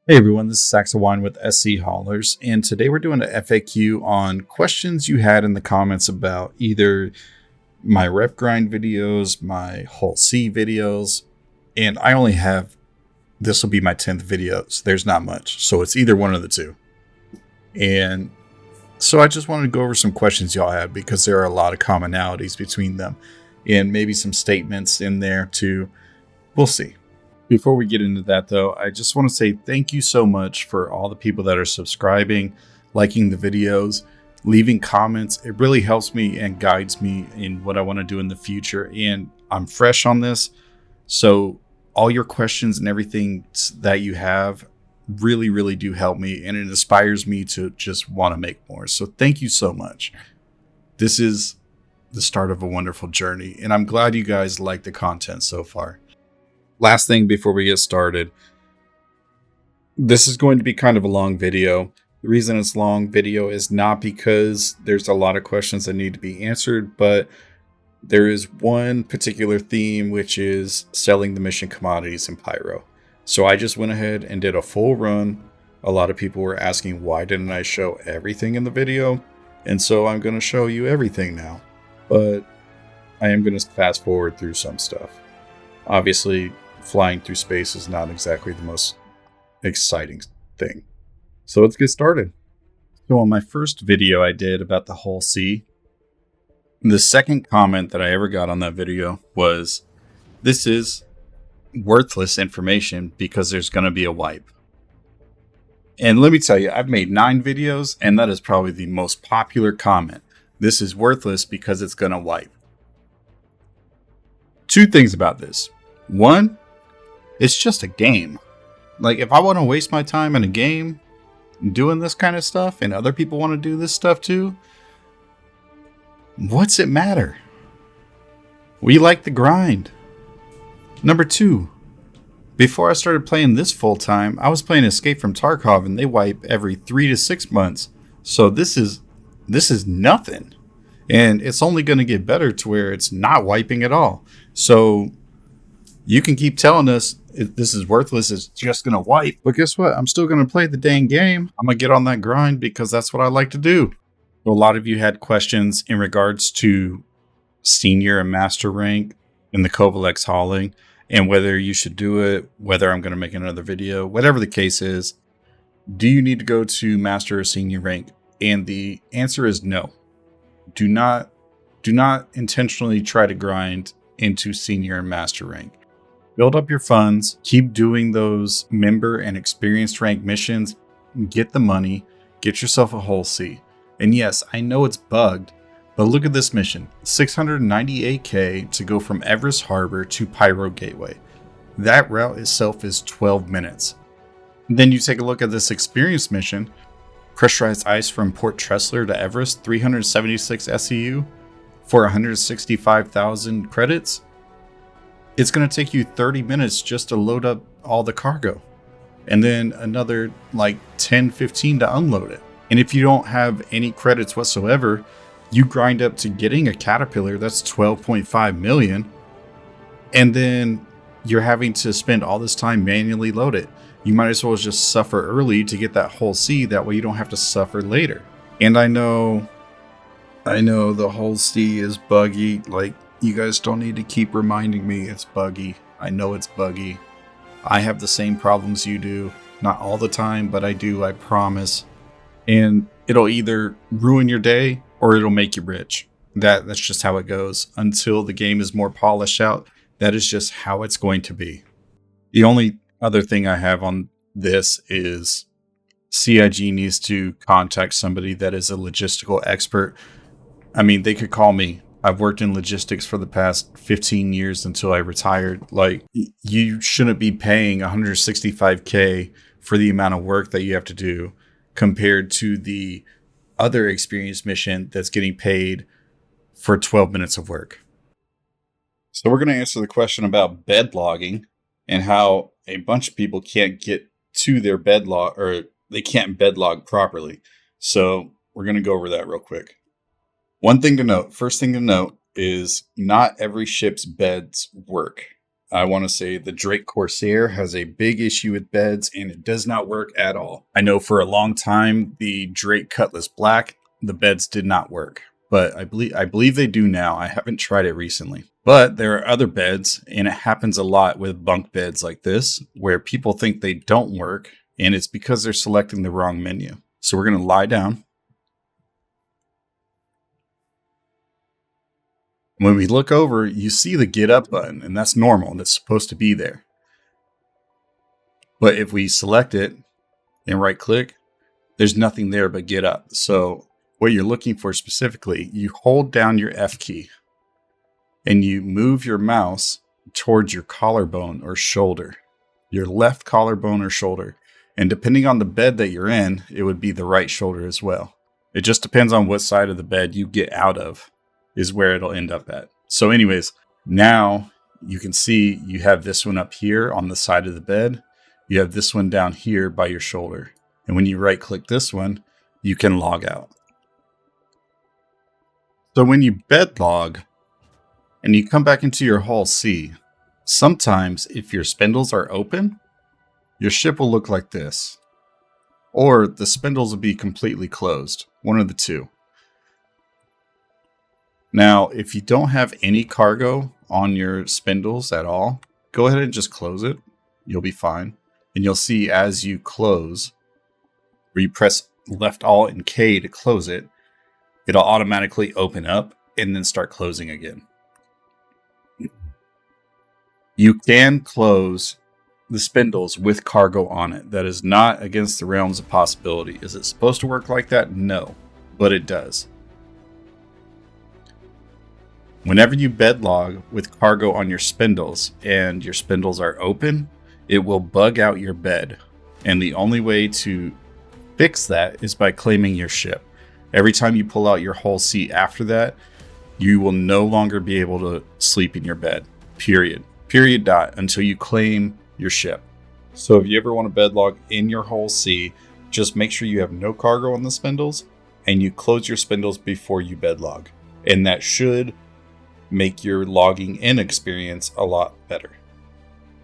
Hey everyone, this is Saxawine with SC Haulers, and today we're doing an FAQ on questions you had in the comments about either my rep grind videos, my Hull-C videos, and I only have, this will be my 10th video, so there's not much, so it's either one of the two. And so I just wanted to go over some questions y'all had because there are a lot of commonalities between them, and maybe some statements in there too. We'll see. Before we get into that, though, I just want to say thank you so much for all the people that are subscribing, liking the videos, leaving comments. It really helps me and guides me in what I want to do in the future. And I'm fresh on this, so all your questions and everything that you have really, really do help me, and it inspires me to just want to make more. So thank you so much. This is the start of a wonderful journey, and I'm glad you guys like the content so far. Last thing before we get started, this is going to be kind of a long video. The reason it's long video is not because there's a lot of questions that need to be answered, but there is one particular theme, which is selling the mission commodities in Pyro. So I just went ahead and did a full run. A lot of people were asking, why didn't I show everything in the video? And so I'm going to show you everything now, but I am going to fast forward through some stuff. Obviously, flying through space is not exactly the most exciting thing. So let's get started. So on my first video I did about the Hull-C, the second comment that I ever got on that video was, this is worthless information because there's going to be a wipe. And let me tell you, I've made 9 videos and that is probably the most popular comment. This is worthless because it's going to wipe. Two things about this. One, it's just a game. Like, if I want to waste my time in a game doing this kind of stuff and other people want to do this stuff too, what's it matter? We like the grind. Number 2, before I started playing this full time, I was playing Escape from Tarkov and they wipe every 3 to 6 months. So this is nothing. And it's only going to get better to where it's not wiping at all. So you can keep telling us this is worthless, it's just going to wipe. But guess what? I'm still going to play the dang game. I'm going to get on that grind because that's what I like to do. A lot of you had questions in regards to senior and master rank in the Covalex hauling and whether you should do it, whether I'm going to make another video, whatever the case is. Do you need to go to master or senior rank? And the answer is no. Do not intentionally try to grind into senior and master rank. Build up your funds, keep doing those member and experienced rank missions, get the money, get yourself a Hull-C. And yes, I know it's bugged, but look at this mission, 698k to go from Everest Harbor to Pyro Gateway. That route itself is 12 minutes. Then you take a look at this experienced mission, Pressurized Ice from Port Tressler to Everest, 376 SEU for 165,000 credits. It's going to take you 30 minutes just to load up all the cargo. And then another like 10, 15 to unload it. And if you don't have any credits whatsoever, you grind up to getting a Caterpillar that's 12.5 million. And then you're having to spend all this time manually load it. You might as well just suffer early to get that Hull-C. That way you don't have to suffer later. And I know the Hull-C is buggy. Like, you guys don't need to keep reminding me it's buggy. I know it's buggy. I have the same problems you do. Not all the time, but I do, I promise. And it'll either ruin your day or it'll make you rich. That's just how it goes. Until the game is more polished out, that is just how it's going to be. The only other thing I have on this is CIG needs to contact somebody that is a logistical expert. I mean, they could call me. I've worked in logistics for the past 15 years until I retired. Like, you shouldn't be paying 165k for the amount of work that you have to do compared to the other experienced mission that's getting paid for 12 minutes of work. So we're going to answer the question about bed logging and how a bunch of people can't get to their bed log, or they can't bed log properly. So we're going to go over that real quick. First thing to note is not every ship's beds work. I want to say the Drake Corsair has a big issue with beds, and it does not work at all. I know for a long time the Drake Cutlass Black, the beds did not work, but I believe they do now. I haven't tried it recently. But there are other beds, and it happens a lot with bunk beds like this, where people think they don't work, and it's because they're selecting the wrong menu. So we're going to lie down. When we look over, you see the get up button, and that's normal. That's supposed to be there. But if we select it and right click, there's nothing there but get up. So what you're looking for specifically, you hold down your F key and you move your mouse towards your collarbone or shoulder, your left collarbone or shoulder. And depending on the bed that you're in, it would be the right shoulder as well. It just depends on what side of the bed you get out of is where it'll end up at. So anyways, now you can see you have this one up here on the side of the bed. You have this one down here by your shoulder. And when you right click this one, you can log out. So when you bed log and you come back into your Hull-C, sometimes if your spindles are open, your ship will look like this. Or the spindles will be completely closed. One of the two. Now, if you don't have any cargo on your spindles at all, go ahead and just close it. You'll be fine. And you'll see as you close, where you press left alt and K to close it, it'll automatically open up and then start closing again. You can close the spindles with cargo on it. That is not against the realms of possibility. Is it supposed to work like that? No, but it does. Whenever you bed log with cargo on your spindles and your spindles are open, it will bug out your bed. And the only way to fix that is by claiming your ship. Every time you pull out your Hull-C after that, you will no longer be able to sleep in your bed. Period. Period dot until you claim your ship. So if you ever want to bed log in your Hull-C, just make sure you have no cargo on the spindles and you close your spindles before you bed log. And that should make your logging in experience a lot better.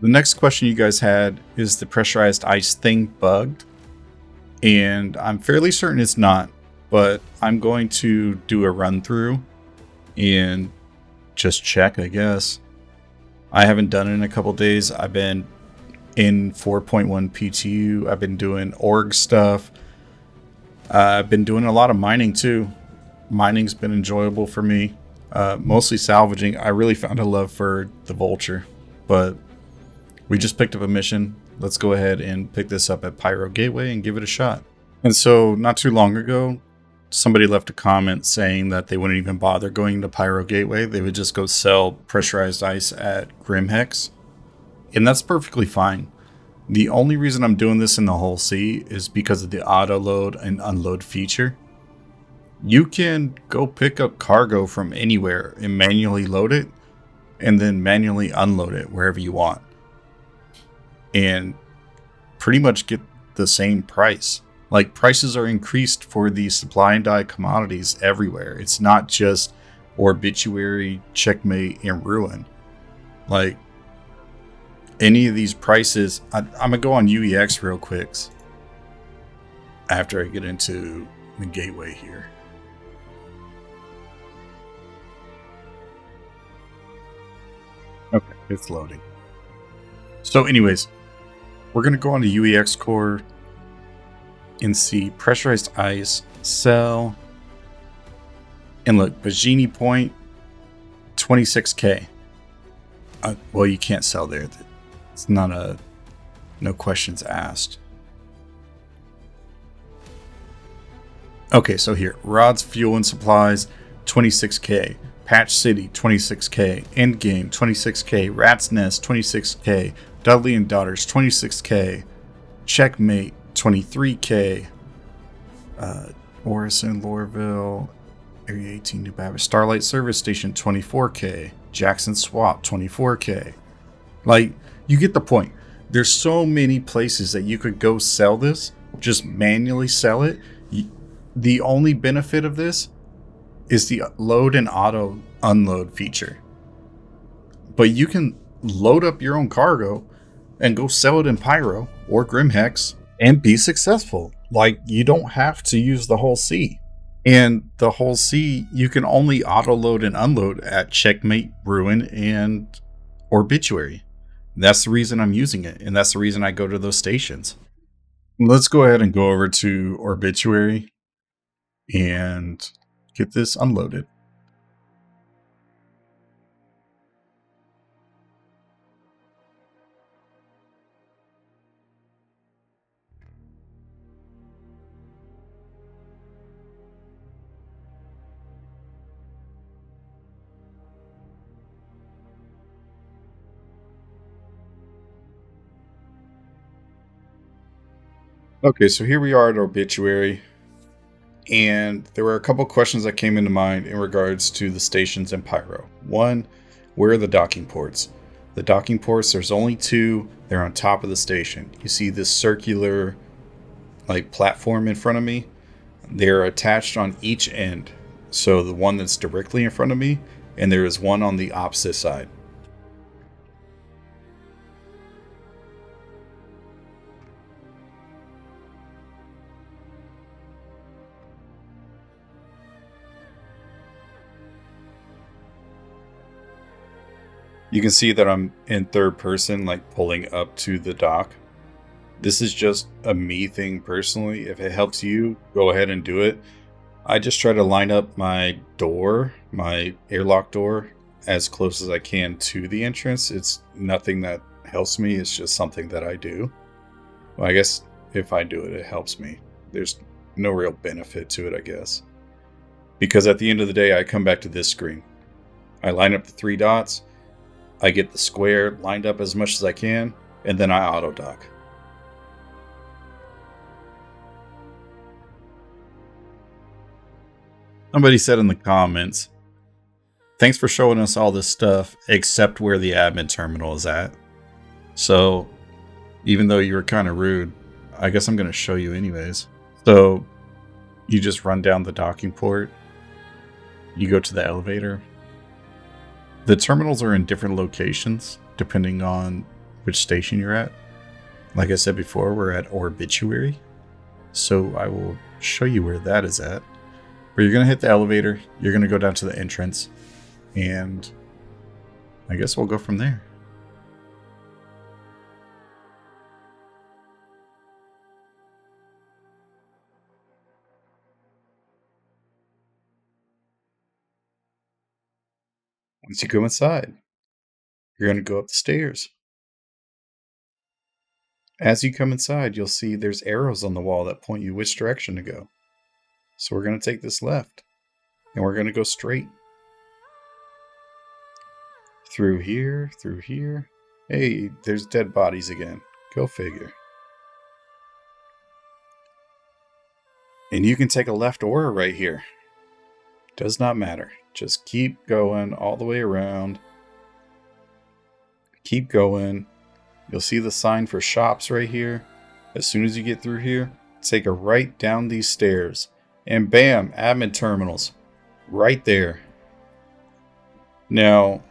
The next question you guys had is the pressurized ice thing bugged? And I'm fairly certain it's not, but I'm going to do a run through and just check, I guess. I haven't done it in a couple days. I've been in 4.1 PTU. I've been doing org stuff. I've been doing a lot of mining too. Mining's been enjoyable for me. Mostly salvaging. I really found a love for the Vulture, but we just picked up a mission. Let's go ahead and pick this up at Pyro Gateway and give it a shot. And so not too long ago, somebody left a comment saying that they wouldn't even bother going to Pyro Gateway. They would just go sell pressurized ice at Grimhex. And that's perfectly fine. The only reason I'm doing this in the Hull-C is because of the auto load and unload feature. You can go pick up cargo from anywhere and manually load it and then manually unload it wherever you want. And pretty much get the same price. Like, prices are increased for the supply and die commodities everywhere. It's not just Orbituary, Checkmate, and Ruin. Like, any of these prices, I'm going to go on UEX real quick after I get into the gateway here. Okay, it's loading. So anyways, we're going to go on to UEX core and see pressurized ice, sell, and look, Bajini point, 26k. Well, you can't sell there. It's not a, no questions asked. Okay, so here, rods, fuel, and supplies, 26k. Patch City, 26k. Endgame, 26k. Rat's Nest, 26k. Dudley and Daughters, 26k. Checkmate, 23k. Orison, Lorville, Area 18, New Babbage. Starlight Service Station, 24k. Jackson Swap, 24k. Like, you get the point. There's so many places that you could go sell this. Just manually sell it. The only benefit of this is the load and auto unload feature. But you can load up your own cargo and go sell it in Pyro or Grimhex and be successful. Like, you don't have to use the Hull-C. And the Hull-C, you can only auto load and unload at Checkmate, Ruin, and Orbituary. That's the reason I'm using it, and that's the reason I go to those stations. Let's go ahead and go over to Orbituary and get this unloaded. Okay, so here we are at Orbituary, and there were a couple questions that came into mind in regards to the stations in Pyro. One, where are the docking ports? The docking ports, there's only 2. They're on top of the station. You see this circular platform in front of me? They're attached on each end. So the one that's directly in front of me, and there is one on the opposite side. You can see that I'm in third person, pulling up to the dock. This is just a me thing personally. If it helps you, go ahead and do it. I just try to line up my door, my airlock door, as close as I can to the entrance. It's nothing that helps me. It's just something that I do. Well, I guess if I do it, it helps me. There's no real benefit to it, I guess. Because at the end of the day, I come back to this screen. I line up the 3 dots. I get the square lined up as much as I can, and then I auto dock. Somebody said in the comments, thanks for showing us all this stuff except where the admin terminal is at. So, even though you were kind of rude, I guess I'm going to show you anyways. So, you just run down the docking port. You go to the elevator. The terminals are in different locations depending on which station you're at. Like I said before, we're at Orbituary. So I will show you where that is at. But you're going to hit the elevator. You're going to go down to the entrance. And I guess we'll go from there. Once you go inside, you're going to go up the stairs. As you come inside, you'll see there's arrows on the wall that point you which direction to go. So we're going to take this left, and we're going to go straight. Through here, through here. Hey, there's dead bodies again. Go figure. And you can take a left or a right here. Does not matter. Just keep going all the way around. Keep going. You'll see the sign for shops right here. As soon as you get through here, take a right down these stairs. And bam, admin terminals. Right there. Now,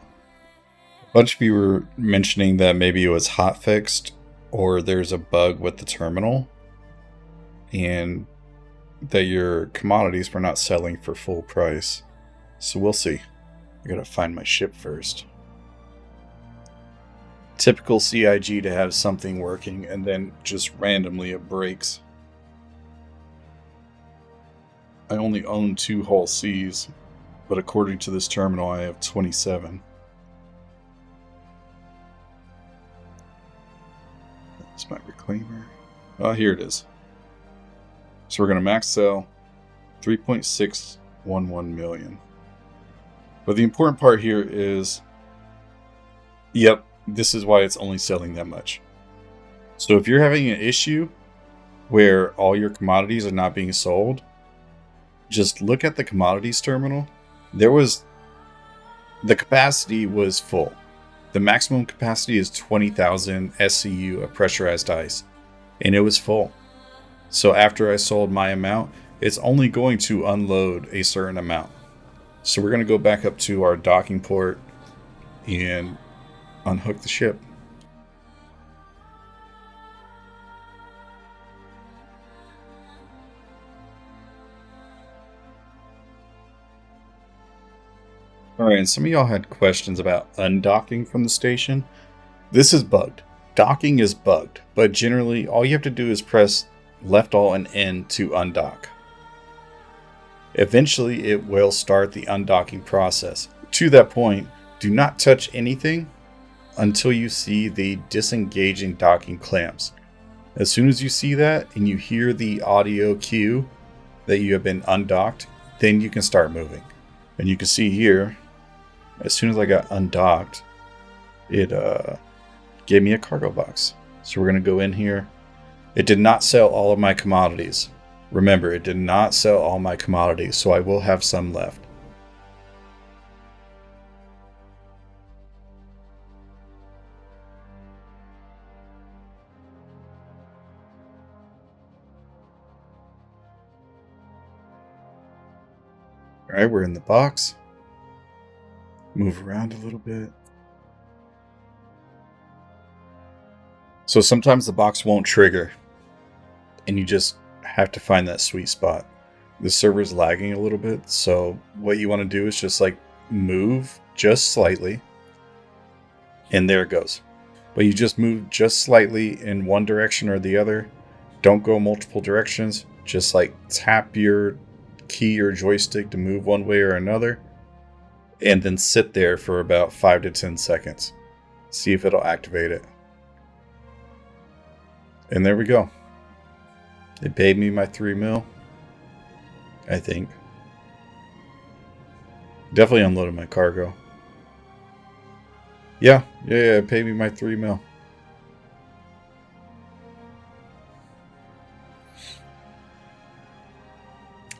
a bunch of you were mentioning that maybe it was hotfixed or there's a bug with the terminal. And that your commodities were not selling for full price. So we'll see. I gotta find my ship first. Typical CIG to have something working and then just randomly it breaks. I only own 2 Hull-Cs, but according to this terminal I have 27. That's my reclaimer. Oh, here it is. So we're going to max sell 3.611 million. But the important part here is, yep, this is why it's only selling that much. So if you're having an issue where all your commodities are not being sold, just look at the commodities terminal. The capacity was full. The maximum capacity is 20,000 SCU of pressurized ice, and it was full. So after I sold my amount, it's only going to unload a certain amount. So we're going to go back up to our docking port, and unhook the ship. Alright, and some of y'all had questions about undocking from the station. This is bugged. Docking is bugged, but generally all you have to do is press left alt and N to undock. Eventually it will start the undocking process. To that point, do not touch anything until you see the disengaging docking clamps. As soon as you see that and you hear the audio cue that you have been undocked, then you can start moving. And you can see here, as soon as I got undocked, it gave me a cargo box. So we're going to go in here. It did not sell all of my commodities. Remember, it did not sell all my commodities, so I will have some left. Alright, we're in the box. Move around a little bit. So sometimes the box won't trigger, and you just have to find that sweet spot. The server's lagging a little bit, so what you want to do is just like move just slightly, and there it goes. But you just move just slightly in one direction or the other. Don't go multiple directions. Just like tap your key or joystick to move one way or another, and then sit there for about 5 to 10 seconds. See if it'll activate it. And there we go. It paid me my 3 mil, I think. Definitely unloaded my cargo. Yeah, it paid me my 3 mil.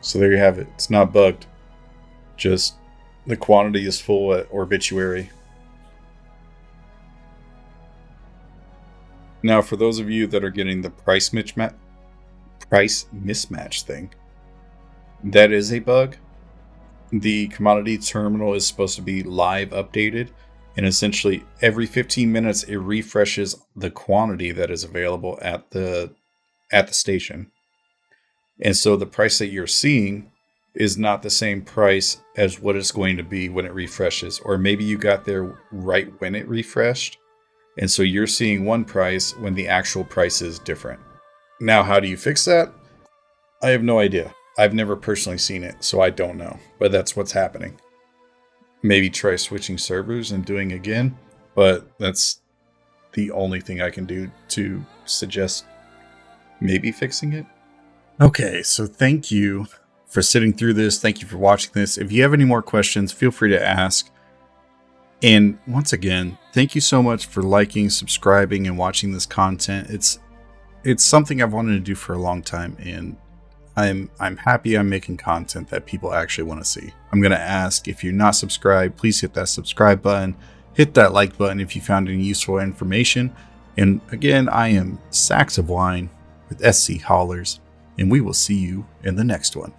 So there you have it. It's not bugged. Just the quantity is full at Orbituary. Now, for those of you that are getting the price mismatch thing, that is a bug. The commodity terminal is supposed to be live updated, and essentially every 15 minutes it refreshes the quantity that is available at the station. And so the price that you're seeing is not the same price as what it's going to be when it refreshes. Or maybe you got there right when it refreshed, and so you're seeing one price when the actual price is different. Now, how do you fix that? I have no idea. I've never personally seen it, so I don't know. But that's what's happening. Maybe try switching servers and doing again, but that's the only thing I can do to suggest maybe fixing it. Okay, so thank you for sitting through this. Thank you for watching this. If you have any more questions, feel free to ask. And once again, thank you so much for liking, subscribing, and watching this content. It's something I've wanted to do for a long time, and I'm happy I'm making content that people actually want to see. I'm going to ask, if you're not subscribed, please hit that subscribe button. Hit that like button if you found any useful information. And again, I am Sacks of Wine with SC Haulers, and we will see you in the next one.